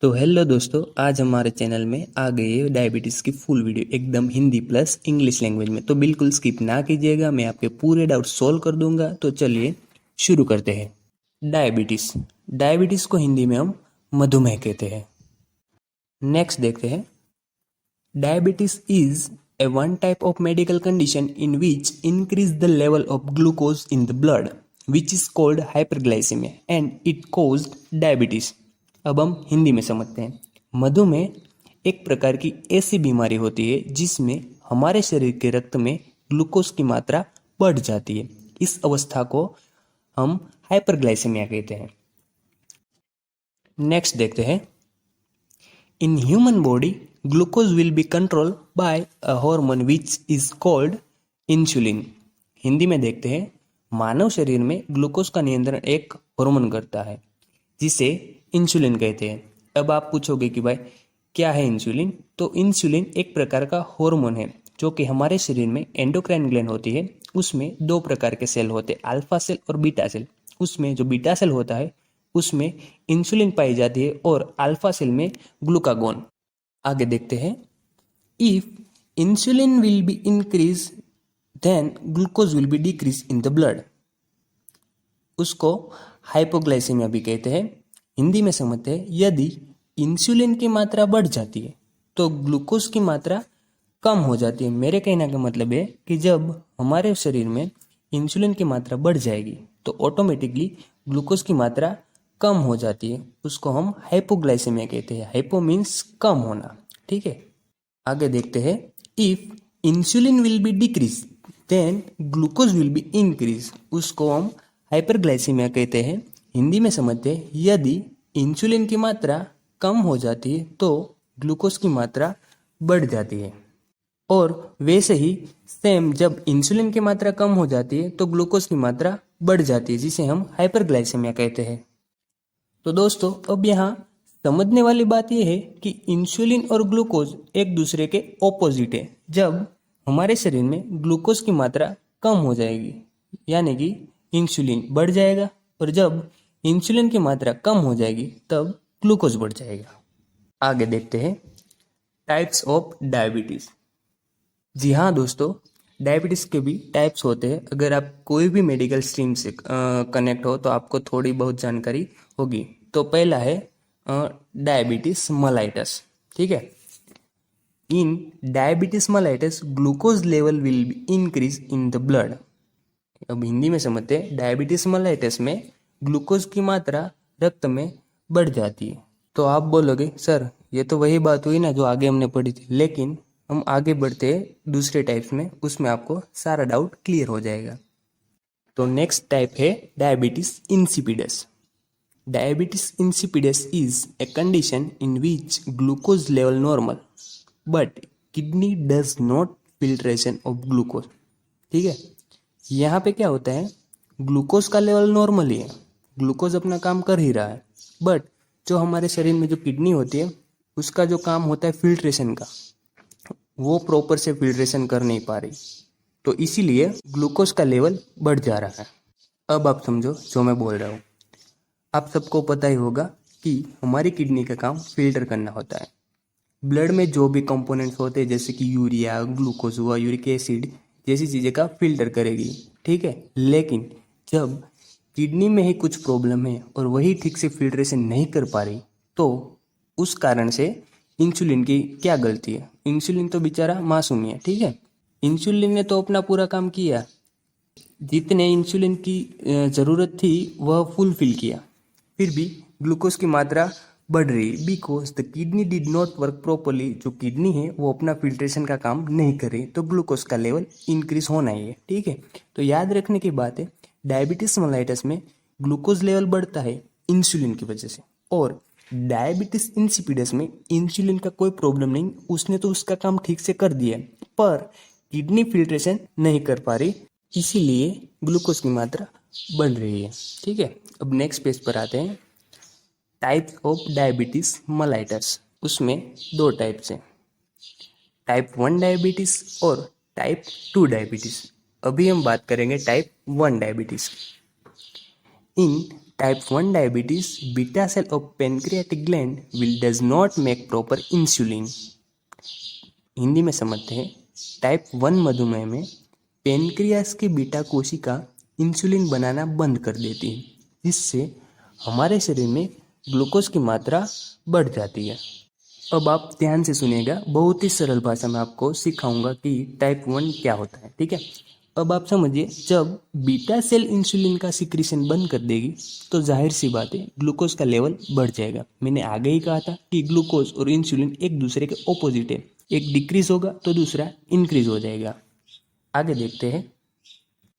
तो हेलो दोस्तों, आज हमारे चैनल में आ गई है डायबिटीज़ की फुल वीडियो एकदम हिंदी प्लस इंग्लिश लैंग्वेज में। तो बिल्कुल स्किप ना कीजिएगा, मैं आपके पूरे डाउट सॉल्व कर दूंगा। तो चलिए शुरू करते हैं। डायबिटीज़ डायबिटीज़ को हिंदी में हम मधुमेह कहते हैं। नेक्स्ट देखते हैं। Diabetes is a one type of medical condition in which increase the level of glucose in the blood, which is called hyperglycemia and it caused diabetes। अब हम हिंदी में समझते हैं। मधुमेह एक प्रकार की ऐसी बीमारी होती है जिसमें हमारे शरीर के रक्त में ग्लूकोज की मात्रा बढ़ जाती है। इस अवस्था को हम हाइपरग्लाइसेमिया कहते हैं। नेक्स्ट देखते हैं। In human body, glucose will be controlled by a hormone which is called insulin। Hindi में देखते हैं। मानव शरीर में ग्लूकोज का नियंत्रण एक हार्मोन करता है जिसे इंसुलिन कहते हैं। अब आप पूछोगे कि भाई क्या है इंसुलिन? तो इंसुलिन एक प्रकार का हार्मोन है जो कि हमारे शरीर में एंडोक्राइन ग्लैंड होती है। उसमें दो प्रकार के सेल होते हैं, अल्फा सेल और बीटा सेल। उसमें जो बीटा सेल होता है उसमें इंसुलिन पाई जाती है और अल्फा सेल में ग्लूकागोन। आगे देखते हैं। If insulin will be increase then glucose will be decrease in the blood. उसको हाइपोग्लाइसेमिया भी कहते हैं। हिंदी में समझते हैं। यदि इंसुलिन की मात्रा बढ़ जाती है तो ग्लूकोज की मात्रा कम हो जाती है। मेरे कहने का मतलब है कि जब हमारे शरीर में इंसुलिन की मात्रा बढ़ जाएगी तो ऑटोमेटिकली ग्लूकोज की मात्रा कम हो जाती है। उसको हम हाइपोग्लाइसेमिया कहते हैं। हाइपो मीन्स कम होना, ठीक है। आगे देखते हैं। If insulin will be decrease then glucose will be increase. उसको हम हाइपरग्लाइसेमिया कहते हैं। हिंदी में समझते हैं। यदि इंसुलिन की मात्रा कम हो जाती है तो ग्लूकोज की मात्रा बढ़ जाती है। और वैसे ही सेम जब इंसुलिन की मात्रा कम हो जाती है तो ग्लूकोज की मात्रा बढ़ जाती है, जिसे हम हाइपरग्लाइसेमिया कहते हैं। तो दोस्तों, अब यहाँ समझने वाली बात यह है कि इंसुलिन और ग्लूकोज एक दूसरे के ऑपोजिट है। जब हमारे शरीर में ग्लूकोज की मात्रा कम हो जाएगी यानी कि इंसुलिन बढ़ जाएगा, और जब इंसुलिन की मात्रा कम हो जाएगी तब ग्लूकोज बढ़ जाएगा। आगे देखते हैं। Types of diabetes. जी हाँ दोस्तों, डायबिटीज़ के भी टाइप्स होते हैं। अगर आप कोई भी मेडिकल स्ट्रीम से कनेक्ट हो तो आपको थोड़ी बहुत जानकारी होगी। तो पहला है डायबिटीज मलाइटस, ठीक है। In diabetes mellitus glucose level will be increase in the blood. अब हिंदी में समझते हैं। डायबिटीज मलाइटस में ग्लूकोज की मात्रा रक्त में बढ़ जाती है। तो आप बोलोगे सर ये तो वही बात हुई ना जो आगे हमने पढ़ी थी, लेकिन हम आगे बढ़ते हैं दूसरे टाइप्स में, उसमें आपको सारा डाउट क्लियर हो जाएगा। तो नेक्स्ट टाइप है diabetes insipidus. Diabetes insipidus is a condition in which glucose level normal but kidney does not filtration of glucose, ठीक है। यहाँ पे क्या होता है, ग्लूकोज का लेवल नॉर्मल ही है, ग्लूकोज अपना काम कर ही रहा है, बट जो हमारे शरीर में जो किडनी होती है उसका जो काम होता है फिल्ट्रेशन का, वो प्रॉपर से फिल्ट्रेशन कर नहीं पा रही, तो इसीलिए ग्लूकोज का लेवल बढ़ जा रहा है। अब आप समझो जो मैं बोल रहा हूँ। आप सबको पता ही होगा कि हमारी किडनी का काम फिल्टर करना होता है। ब्लड में जो भी कंपोनेंट्स होते हैं जैसे कि यूरिया, ग्लूकोज हुआ, यूरिक एसिड जैसी चीज़ें का फिल्टर करेगी, ठीक है। लेकिन जब किडनी में ही कुछ प्रॉब्लम है और वही ठीक से फिल्ट्रेशन नहीं कर पा रही, तो उस कारण से इंसुलिन की क्या गलती है? इंसुलिन तो बेचारा मासूम है, ठीक है। इंसुलिन ने तो अपना पूरा काम किया, जितने इंसुलिन की ज़रूरत थी वह फुलफिल किया, फिर भी ग्लूकोज की मात्रा बढ़ रही because the kidney did not work properly. जो किडनी है वो अपना फिल्ट्रेशन का काम नहीं कर रही, तो ग्लूकोज का लेवल इंक्रीज होना ही है, ठीक है। तो याद रखने की बात है, डायबिटीज मेलाइटस में ग्लूकोज लेवल बढ़ता है इंसुलिन की वजह से, और डायबिटीज इंसिपिडस में इंसुलिन का कोई प्रॉब्लम नहीं, उसने तो उसका काम ठीक से कर दिया पर किडनी फिल्ट्रेशन नहीं कर पा रही, इसीलिए ग्लूकोज की मात्रा बढ़ रही है, ठीक है। अब नेक्स्ट पेज पर आते हैं। Types of diabetes mellitus. उसमें दो टाइप्स हैं, टाइप 1 डायबिटीज और टाइप 2 डायबिटीज। अभी हम बात करेंगे type 1 diabetes. In type 1 diabetes beta cell of pancreatic gland will does not make proper insulin. Hindi में समझते हैं, टाइप 1 मधुमेह में पेनक्रियास की बीटा कोशिका इंसुलिन बनाना बंद कर देती है, जिससे हमारे शरीर में ग्लूकोज की मात्रा बढ़ जाती है। अब आप ध्यान से सुनिएगा, बहुत ही सरल भाषा में आपको सिखाऊंगा कि टाइप 1 क्या होता है। ठीक है, अब आप समझिए, जब बीटा सेल इंसुलिन का सिक्रीशन बंद कर देगी तो जाहिर सी बात है ग्लूकोज का लेवल बढ़ जाएगा। मैंने आगे ही कहा था कि ग्लूकोज और इंसुलिन एक दूसरे के ऑपोजिट है, एक डिक्रीज होगा तो दूसरा इंक्रीज हो जाएगा। आगे देखते हैं।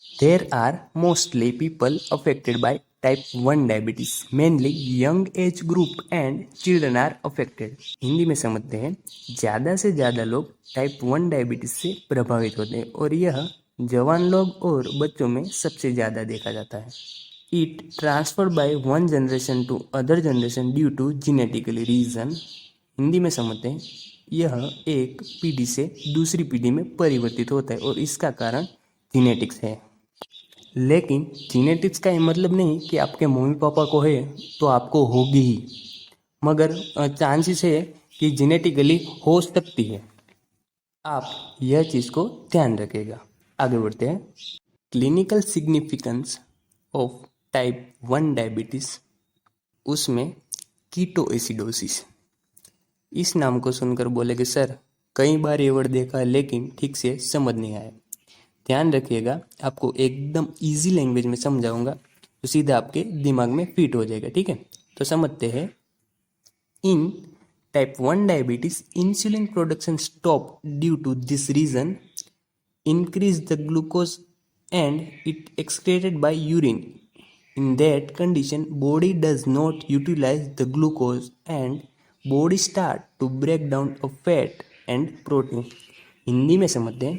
There are mostly people affected by type 1 diabetes, mainly young age group and children are affected. Hindi में समझते हैं, ज़्यादा से ज़्यादा लोग टाइप 1 डायबिटीज से प्रभावित होते हैं और यह जवान लोग और बच्चों में सबसे ज़्यादा देखा जाता है। It transfer by one generation to other generation due to genetically reason. Hindi में समझते हैं, यह एक पीढ़ी से दूसरी पीढ़ी में परिवर्तित होता है और इसका कारण जीनेटिक्स है। लेकिन जीनेटिक्स का ये मतलब नहीं कि आपके मम्मी पापा को है तो आपको होगी ही, मगर चांसेस है कि जेनेटिकली हो सकती है। आप यह चीज़ को ध्यान रखिएगा। आगे बढ़ते हैं। Clinical significance of type 1 diabetes, उसमें कीटोएसिडोसिस। इस नाम को सुनकर बोलेगे सर कई बार ये वर्ड देखा है लेकिन ठीक से समझ नहीं आया। ध्यान रखिएगा, आपको एकदम इजी लैंग्वेज में समझाऊंगा तो सीधा आपके दिमाग में फिट हो जाएगा। ठीक है, तो समझते हैं। In type 1 diabetes insulin production stop due to this reason, increase the glucose and it excreted by urine. In that condition, body does not utilize the glucose and body start to break down of fat and protein. Hindi में समझते हैं,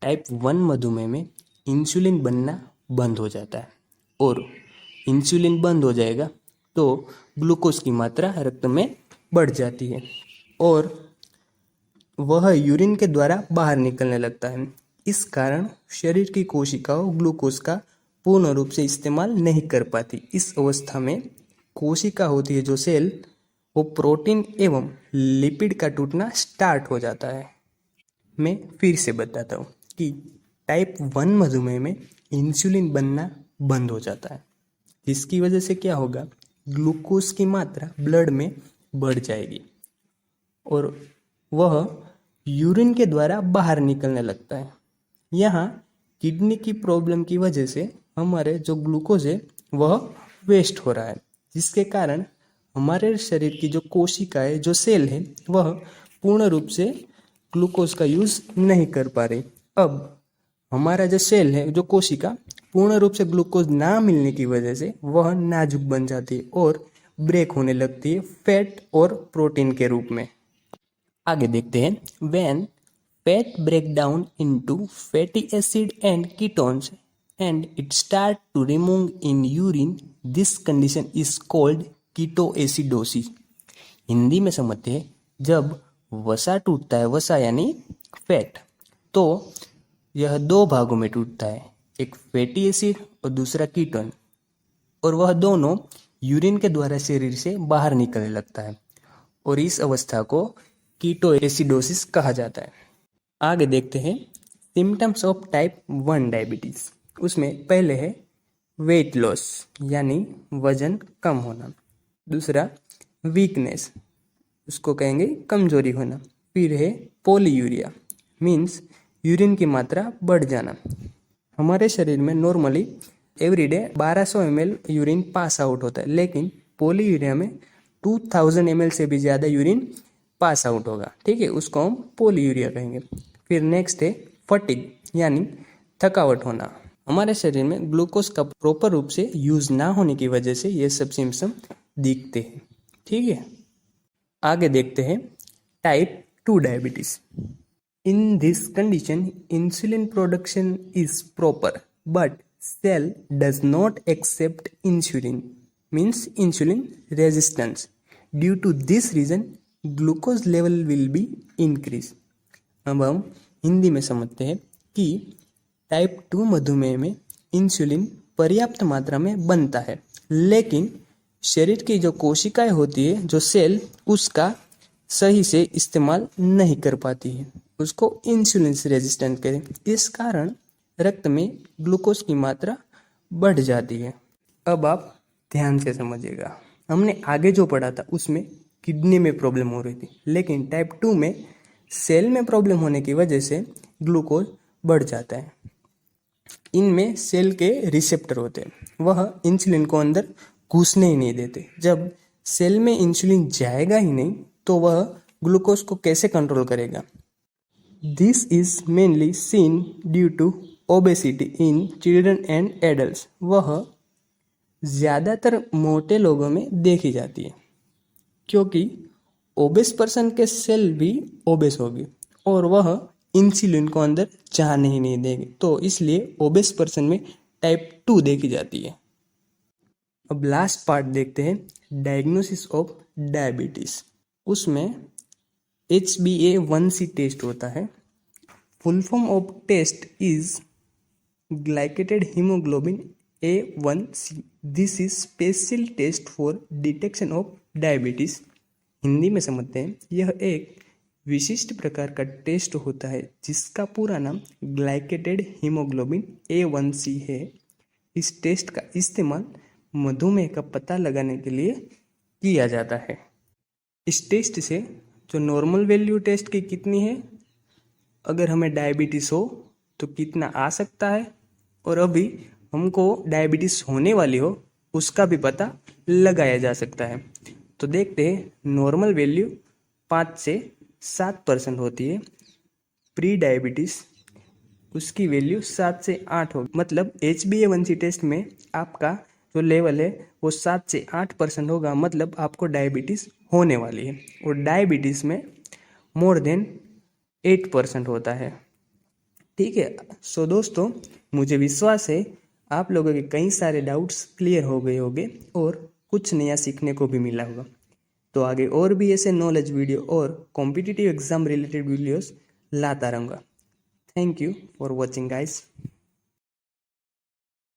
type 1 मधुमेह में insulin बनना बंद हो जाता है और इंसुलिन बंद हो जाएगा तो ग्लूकोज की मात्रा रक्त में बढ़ जाती है और वह यूरिन के द्वारा बाहर निकलने लगता है। इस कारण शरीर की कोशिकाओं ग्लूकोज का पूर्ण रूप से इस्तेमाल नहीं कर पाती। इस अवस्था में कोशिका होती है जो सेल, वो प्रोटीन एवं लिपिड का टूटना स्टार्ट हो जाता है। मैं फिर से बताता हूँ कि टाइप 1 मधुमेह में इंसुलिन बनना बंद हो जाता है, जिसकी वजह से क्या होगा, ग्लूकोज की मात्रा ब्लड में बढ़ जाएगी और वह यूरिन के द्वारा बाहर निकलने लगता है। यहाँ किडनी की प्रॉब्लम की वजह से हमारे जो ग्लूकोज है वह वेस्ट हो रहा है, जिसके कारण हमारे शरीर की जो कोशिका है, जो सेल है, वह पूर्ण रूप से ग्लूकोज का यूज़ नहीं कर पा रही। अब हमारा जो सेल है, जो कोशिका, पूर्ण रूप से ग्लूकोज ना मिलने की वजह से वह नाजुक बन जाती है और ब्रेक होने लगती है फैट और प्रोटीन के रूप में। आगे देखते हैं। When fat break down into fatty acid and ketones and it start to remove in urine, this condition is called ketoacidosis. Hindi में समझते हैं, जब वसा टूटता है, वसा यानी फैट, तो यह दो भागों में टूटता है, एक फैटी एसिड और दूसरा कीटोन, और वह दोनों यूरिन के द्वारा शरीर से बाहर निकलने लगता है और इस अवस्था को कीटोएसिडोसिस कहा जाता है। आगे देखते हैं सिम्टम्स ऑफ टाइप 1 डायबिटीज। उसमें पहले है वेट लॉस यानी वजन कम होना, दूसरा वीकनेस, उसको कहेंगे कमजोरी होना, फिर है पॉलीयूरिया मीन्स यूरिन की मात्रा बढ़ जाना। हमारे शरीर में normally everyday 1200 ml urine pass out होता है, लेकिन पॉलीयूरिया में 2000 ml से भी ज़्यादा यूरिन पास आउट होगा। ठीक है, उसको हम पॉलीयूरिया कहेंगे। फिर नेक्स्ट है फटीग यानी थकावट होना। हमारे शरीर में ग्लूकोज का प्रॉपर रूप से यूज ना होने की वजह से ये सब सिम्टम दिखते हैं। ठीक है, आगे देखते हैं type 2 diabetes. In this condition insulin production is proper but cell does not accept insulin means insulin resistance. Due to this reason glucose level will be increase. अब हम हिंदी में समझते हैं कि टाइप 2 मधुमेह में इंसुलिन पर्याप्त मात्रा में बनता है, लेकिन शरीर की जो कोशिकाएं होती है, जो सेल, उसका सही से इस्तेमाल नहीं कर पाती है, उसको इंसुलिन रेजिस्टेंट करें। इस कारण रक्त में ग्लूकोज की मात्रा बढ़ जाती है। अब आप ध्यान से समझिएगा, हमने आगे जो पढ़ा था उसमें किडनी में प्रॉब्लम हो रही थी, लेकिन टाइप 2 में सेल में प्रॉब्लम होने की वजह से ग्लूकोज बढ़ जाता है। इनमें सेल के रिसेप्टर होते हैं, वह इंसुलिन को अंदर घुसने ही नहीं देते। जब सेल में इंसुलिन जाएगा ही नहीं तो वह ग्लूकोज को कैसे कंट्रोल करेगा? This is mainly seen due to obesity in children and adult. वह ज़्यादातर मोटे लोगों में देखी जाती है, क्योंकि ओबेस पर्सन के सेल भी ओबेस होगी और वह इंसुलिन को अंदर जाने ही नहीं देंगे, तो इसलिए ओबेस पर्सन में टाइप 2 देखी जाती है। अब लास्ट पार्ट देखते हैं, डायग्नोसिस ऑफ डायबिटीज़। उसमें HbA1c टेस्ट होता है। Full form of test is glycated haemoglobin A1c। This is special test for detection of diabetes. Hindi में समझते हैं, यह एक विशिष्ट प्रकार का टेस्ट होता है जिसका पूरा नाम ग्लाइकेटेड हीमोग्लोबिन A1c है। इस टेस्ट का इस्तेमाल मधुमेह का पता लगाने के लिए किया जाता है। इस टेस्ट से जो नॉर्मल वैल्यू टेस्ट की कितनी है, अगर हमें डायबिटीज़ हो तो कितना आ सकता है, और अभी हमको डायबिटीज़ होने वाली हो उसका भी पता लगाया जा सकता है। तो देखते हैं, नॉर्मल वैल्यू 5 से 7% होती है। प्री डायबिटीज़ उसकी वैल्यू 7 से 8 होगी। मतलब HbA1c टेस्ट में आपका जो लेवल है वो 7 से 8% होगा, मतलब आपको डायबिटीज़ होने वाली है। और डायबिटीज़ में मोर देन 8% होता है। ठीक है। सो दोस्तों, मुझे विश्वास है आप लोगों के कई सारे डाउट्स क्लियर हो गए होंगे और कुछ नया सीखने को भी मिला होगा। तो आगे और भी ऐसे नॉलेज वीडियो और कॉम्पिटिटिव एग्जाम रिलेटेड वीडियोस लाता रहूँगा। Thank you for watching guys.